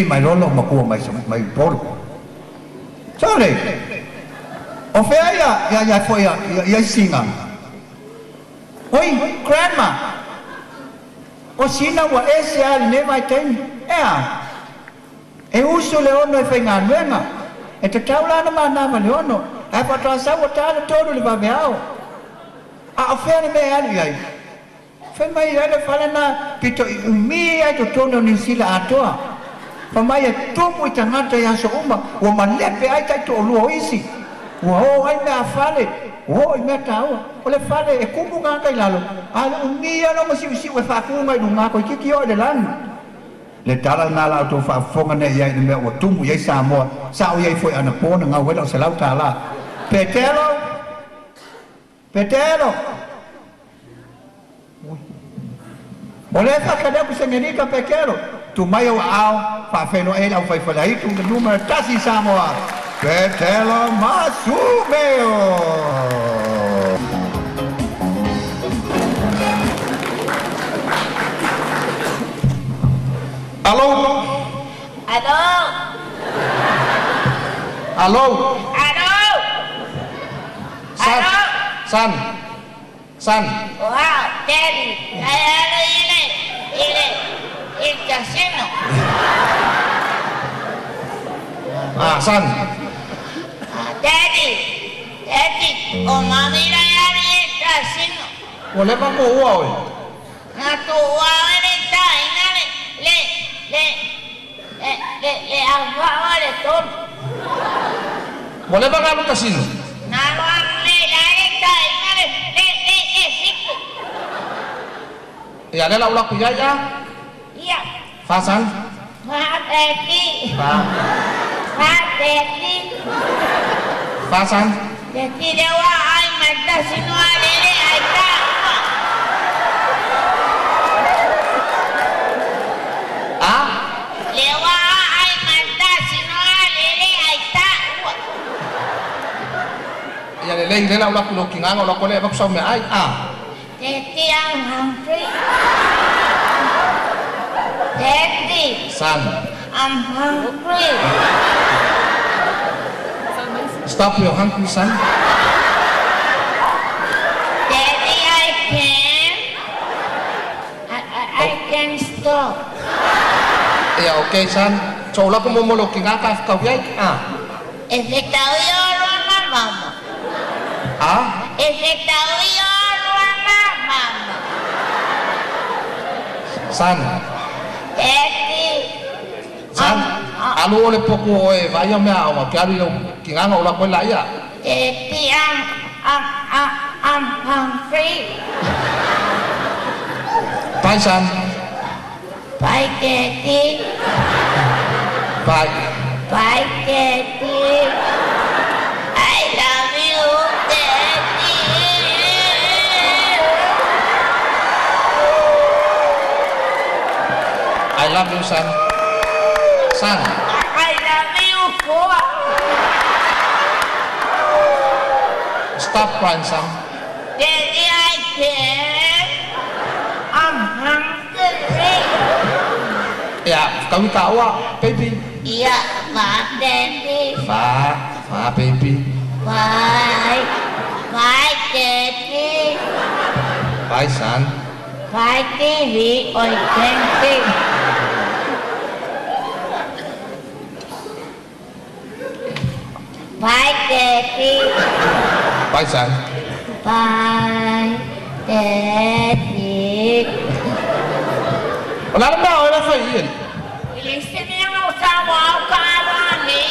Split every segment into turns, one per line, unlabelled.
mai lolo makua mai poro. Sorry. O fea ya foi ya singa. Oi, grandma. O sina wa esia ne mai ten. E uso le ono e fenga nuenga. E te taula na mana le ono. E patra sa wa tala todo le va meao. A fea ne me ali ai. Fe mai ele fala na pito mi ai to tono ni sila atoa. Fa mai tomu tangata ya so uma o malepe ai tai to lu isi. Wo ai me afale. Wo me tau. O le fale e kumu nga kai lalo. Ala mi ya no masi usi we fa ku mai dunga ko kiki o de lan. Le tala na la to fa fonga ne ia me o tumu ia sa mo. Sa o ia foi ana pona nga we lo se lau tala. Petelo. Olha essa cadê o senhorita pequeno? Tu mai o ao, fa feno ele ao fai falei tu número tasi samoa. Petelo Sumeo. Alô?
Alô?
Alô?
Alô?
San.
Wow, Daddy. Il Kasino.
San.
Daddy. O Māmāia il Kasino.
Olha para boa oi.
Na tua ele tá inale. Le avale todo.
Olha para o Kasino.
Na luar le tá inale.
Ya le la ula kuya ya.
Iya.
Fasan.
Fateti.
Fasan.
Jadi dewa ai mata sino alele ai ta. Dewa ai mata sino alele ai ta.
Ya le la ula kulo kinga ngola kole bak so me ai.
Daddy, I'm hungry. Daddy.
San.
I'm hungry.
Stop your hungry son.
Daddy, I can stop.
Ya okay san. Chola ko mo lo kinga ka ka yai.
Ese tauyo rona mama. Ese tauyo rona mama.
San.
Daddy.
San. Alu ole poko e vai o me awa ke alu kinga ngola ko la ya.
Daddy, I'm hungry.
Bye san.
Bye, Daddy.
Bye.
Bye, Daddy. I love you, Daddy.
I love you son. San.
I love you, Fofoga.
Stop crying son.
Daddy, I can't. I'm hungry.
Ya, kami tawa baby.
Iya, Pak Daddy.
Fa baby.
Bye. Bye, Daddy.
Bye son.
Bye, TV. Oi, Daddy. Bye, Daddy.
Bye son.
Bye, Daddy.
Wala na ba? Wala fa iyan.
Ilisin niya ang usawa ko karani.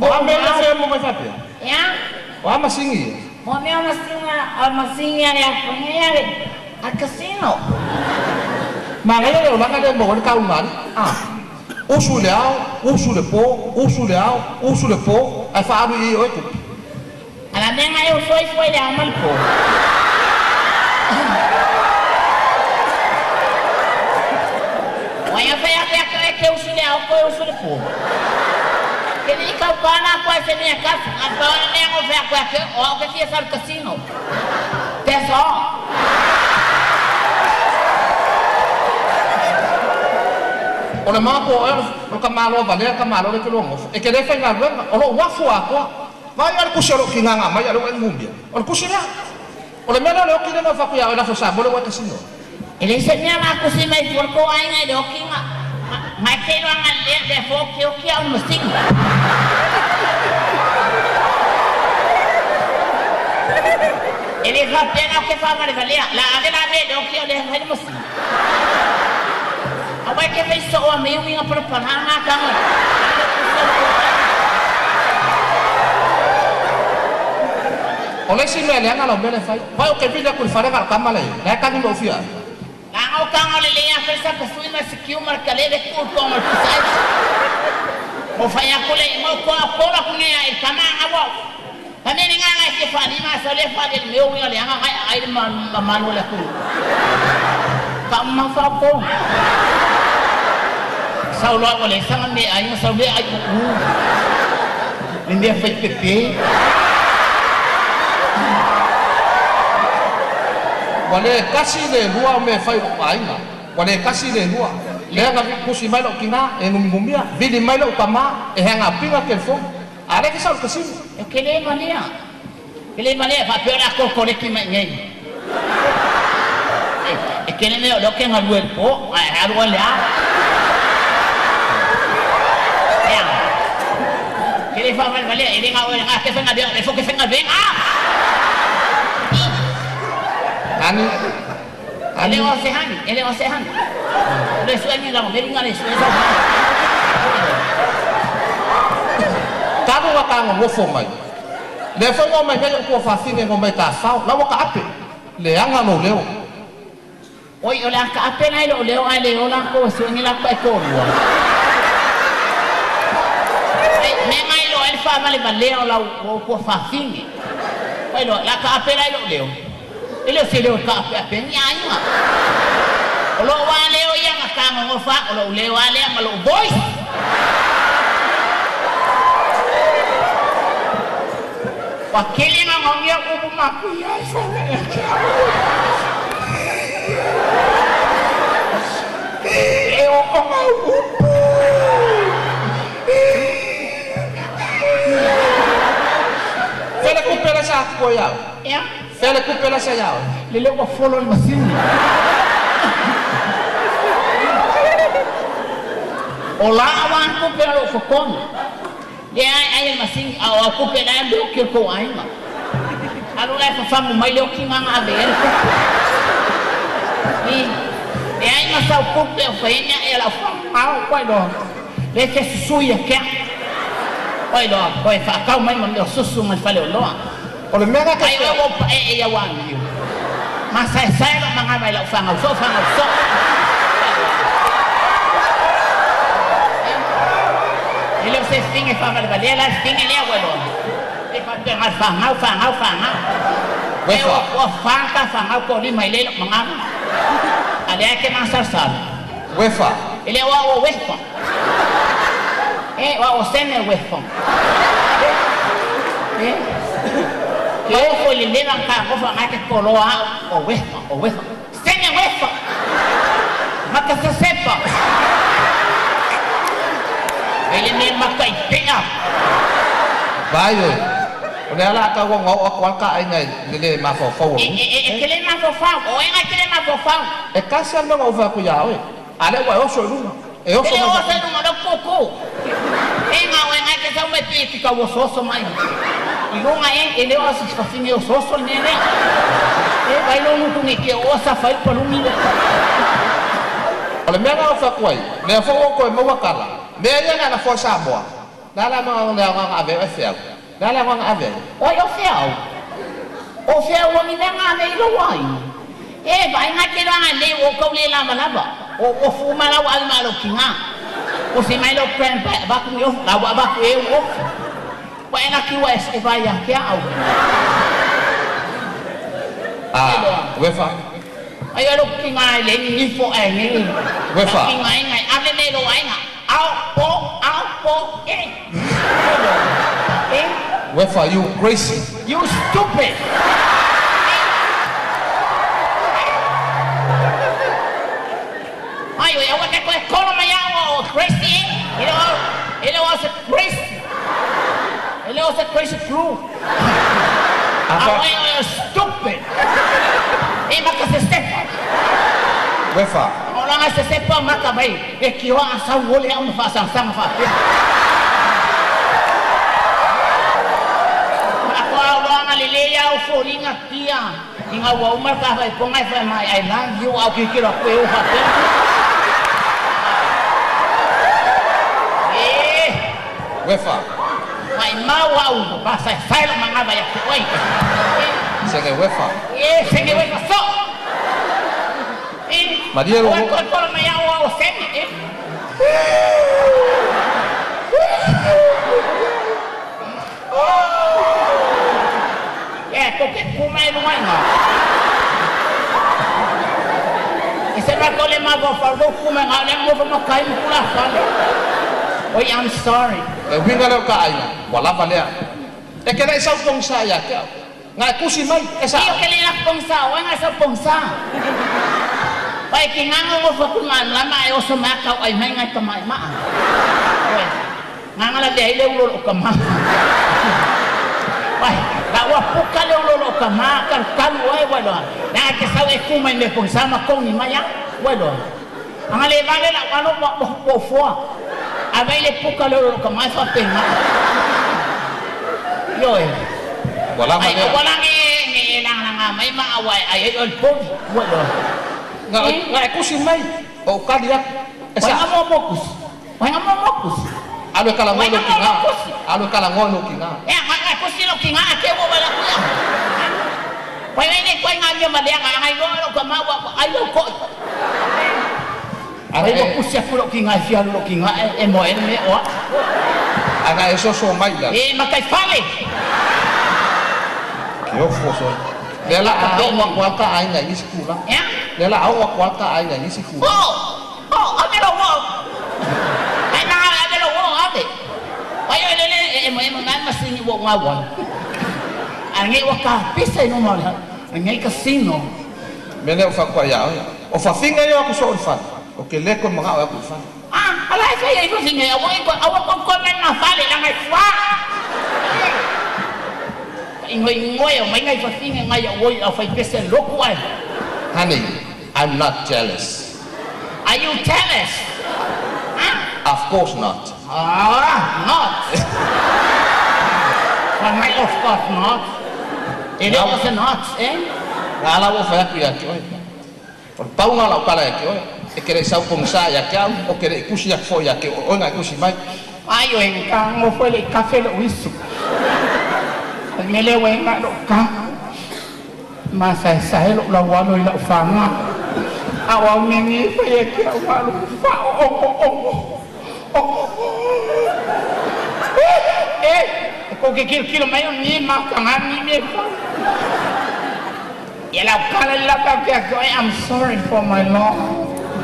O ame na sa mo fa pia.
Ya?
O masingi.
Mo mi masinga ya pangyayari at Kasino.
Makanya lo maka dia mo ka uman. Usu le po, ai fa alu i o tu.
Alam niya nga yung soy na amal ko. Waya kaya ke usu le po. Kini ikaw pa na ako sa niya kasi ang bawal niya ako kaya o kasi sa Kasino. Teso.
o le mako o ka malo vale ka malo le kilongo e ke le fa nga wenga o lo wafu ako mai al kusero kinga mai al ngumbia o kusira o le mena le okile no fa ku ya la fa sa bolo wa kasino
ele se nya na kusima i por ko ai ngai do kinga mai ke lo nga le de fo ke o kia un musting ele fa pena ke fa male vale la ave la me do kia le hel musting Awai ke fai so o me winga por pananga kama.
Oleh si me le anga lo mele fai. Vai o ke vila ku fare gar kama le. La ka ni mo fia.
La o kanga le le ya fesa ke sui na sikiu mar kale de ku ko mar kusai. Mo fai akole mo ko la ku ne ai kama awa. Kami ni nganga ke fa ni ma so le fa de me winga le anga ai man wala ku. Kama fa ko. Sau lo boleh sangat ni ayah sau dia ayah ini dia fake pepe
boleh kasih le lua me fai o ainga boleh kasih le lua le nga kusi mai lo kina e ngumbia vili mai lo kama e hanga pinga ke fo are ke sau kasih
kele mania fa peor ako koleki mai ngai kele me lo ke ngaluel po haru le Ele fa mal vale, ele nga ke fenga de, ele fo ke fenga bem.
Ani.
Ele o sehan. Le sueño la meringa le sueño.
Kamu wa ka ngo fo mai. Le fo ngo mai ko fa fine ngo mai ta fa, la wa ka ape. Le anga no leo.
Oi, ola ka ape na lo leo ale ola ko sueño la pa ko. Fa male valeo la ko fa fini. Bueno, la ka apela lo leo. Ele se leo ka ape ni anya. O lo wa leo ya ka ngo fa o lo leo ale ma lo voice. Wa kele na ngia ko ma ku ya so. E o ko ma
Fele ku pela sa ko ya.
Ya.
Fele ku pela sa ya.
Le ko follow el machine. Ola awan ku pela ko kon. Dia ai el machine au ku pela do ke ko ai ma. Alo la fa famu mai lo ki manga ver. Ni dia ai ma sa ku pe fenya ela fa au ko do. Le ke suya ke. Oi lo, oi fa kau mai mam lo susu mai fale lo.
O le mega ka
Ai o ya wan you. Masa sai lo manga mai lo fa ngau so. Ele se stinge fa mal vale la stinge le abuelo. E fa pe ngal fa ngau.
Wefa.
O fa ngau ko li mai le manga. Ale ke masa sal.
Wefa.
Ele wa o wefa. Wa o sene wefa. Yo ko le levan ka ko fa ngake ko lo o wefa. Sene wefa. Maka se sepa. Ele me maka ipea.
Vai oi. O le ala ka ngo o kwal ka ai ngai le ma fo fo.
Kele ma fo fa. O nga kele ma fo fa.
E kasi no o fa ku ya oi. Ale wa o so lu. E o so
no do koko. Nga wenga ke sa meti ki ka wo so mai. Ilunga ele o se fa fini o so nene. Vai lo mu tungi ke o sa fa ko lu mi.
Ole me nga o fa ku ai. Le fo ko mo wa kala. Me ya na fo sa mo. Dala mo le nga ave e fe. Dala nga ave.
Oi o fiao. O fiao ni nga me lo wai. Vai nga ke lo nga le o ko le la malaba. O fuma la wa ma lo kinga. O si mai lo prem ba ku yo la wa ba ku e o. Wa ena ki wa e vai ya ke au.
Wefa.
Ai lo kinga le ni fo ai ni.
Wefa.
Kinga ai ave le lo ai nga. Au po
Wefa, you crazy.
You stupid. Ai, eu até com a cola mai ao crazy. Ele was crazy. Ele was a crazy crew. Away stupid. Maka se sepa.
Wefa.
Orang se sepa maka bai. Kio asa wole ang mafasang fa. Ako awang alileya o foringa tia. Inga wa umar ka bai pongai fa mai I love you au kikira ko eu fa.
Wefa.
Mai mau au basa sai la manga bai ko oi.
Senge wefa.
Senge wefa so.
Maria lo.
Ko mai au senge. Porque kumai luai nga. Isa na ko le mago fargo kumai nga le mo fa kai mo kula fa. Oi, I'm sorry.
Winga lo ka ai. Wala pa le. Kena isa pong saya ka. Nga kusi mai esa.
Iyo kele na pong sa, wa nga sa pong sa. Pai kinanga mo fa kuman lama ay oso makaw ay may nga kamay ma. Oi. Nga la de ile ulo ka ma. Pai, dawa puka le ulo ka ma kan kan wai walo. Na ke sa e kumai me pong sa ma kong ni maya. Walo. Ang le vale la walo mo fo. Abai le puka le ulo ka ma fa pe ma. Yo.
Wala ma le.
Wala ngi nga may maaway ay ol po. Walo.
Nga kusi mai. O kadiak.
Esa mo mokus. Wala mo mokus.
Alo kala ngono kinga. Alo kala ngono kinga.
Nga kusi lo kinga ake mo wala kuya. Wala ni ko nga ma dia nga ay lo ka mawa ay lo ko. Ay lo kusi lo kinga sia lo kinga e mo me o.
Aga eso so mai la.
Makai fale.
Yo foso. Lela au wa ka ai nga ni sikula. Lela au wa ka ai nga ni sikula.
Amelo wo. Ai na amelo wo ate. Ayo ele mo ngan masingi wo ngawa. Angi wa ka pisa no mala. Angi kasino.
Mene o fa kwa ya. O fa finga yo ku so fa. O ke le kon mga ku fa.
Ala saya itu singa awak ko men na fale lang ai fa. Ingoy may ngay fa singa ngay oy o fa pesa lokwai.
Honey, I'm not jealous.
Are you jealous?
Of course not.
Not. Of course not. It was not,
Ngala wo fa ya ki oi. Por pau ngala para ki oi. E kere sa pong sa ya ki o kere kusi ya fo ya ki o nga kusi mai.
Ayo en ka mo foi le café lo wisu. Mele we nga lo ka. Masa sa lo la wa lo la fa nga. Awang ngi fa ya ki wa lo fa ko ke kilo mai ni ma ka ni me fa. Yala kala la ka ko I'm sorry for my law.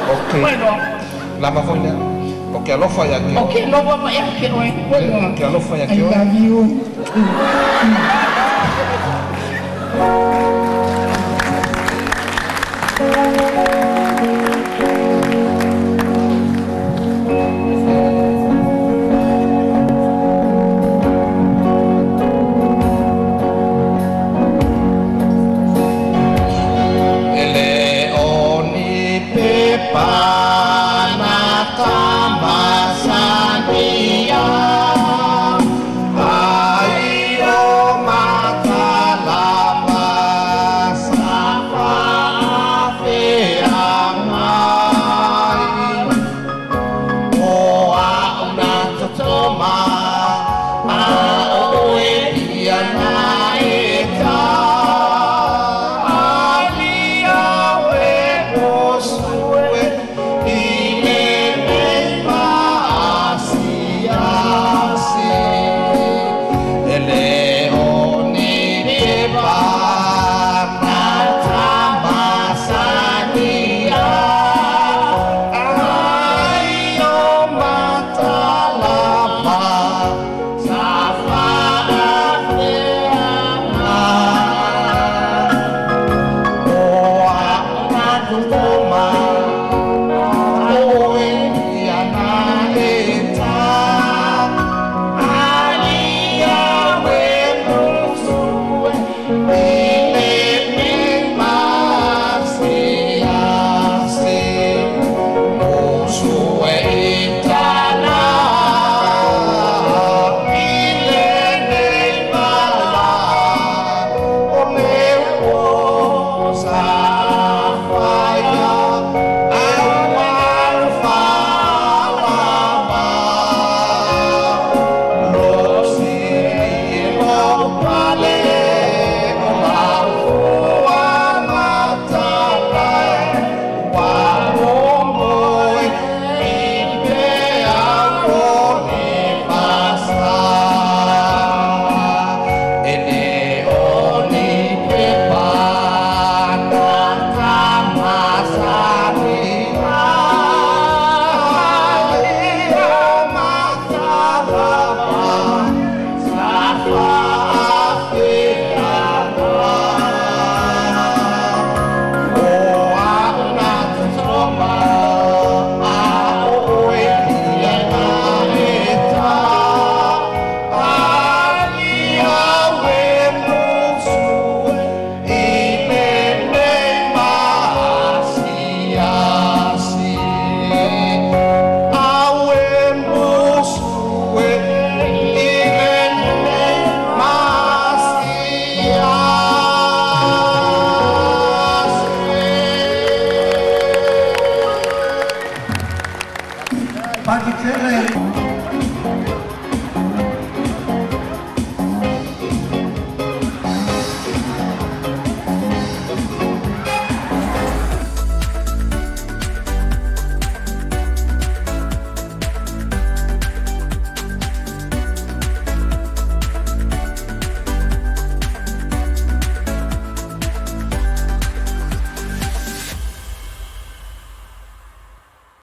Okay.
Bueno.
Lama fo ya. Okay, lo fa ya ki.
Okay, lo va ya ki oi. Bueno.
Okay, lo fa ya ki.
I love you.